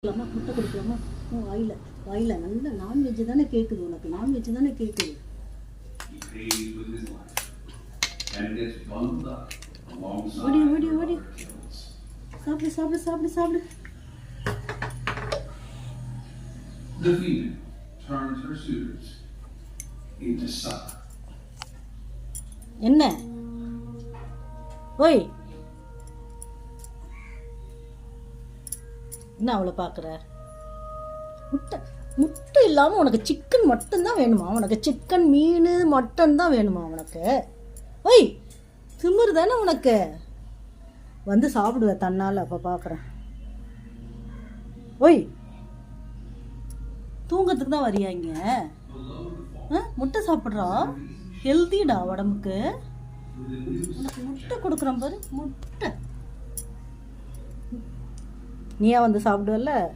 முட்டை கொடுக்கலாமா? வாயில் வாயில் நல்ல நான்வெஜ்ஜு தானே கேட்குது உனக்கு, நான்வெஜ்ஜு தானே கேட்குது. ஓடி ஓடி ஓடி சாப்பிடு சாப்பிடு சாப்பிடு சாப்பிடு. என்ன ஓய், என்ன அவளை பார்க்குற? முட்டை முட்டை இல்லாமல் உனக்கு சிக்கன் மட்டும்தான் வேணுமா? உனக்கு சிக்கன் மீன் மட்டன் தான் வேணுமா உனக்கு? ஓய், திமிரு தானே உனக்கு? வந்து சாப்பிடுவ தன்னால். அப்போ பார்க்குறேன். ஓய், தூங்கத்துக்கு தான் வரியா இங்கே? முட்டை சாப்பிட்றா, ஹெல்த்திடா உடம்புக்கு. உனக்கு முட்டை கொடுக்குறேன் பாரு, முட்டை. நீயா வந்து சாப்பிடுவல்ல?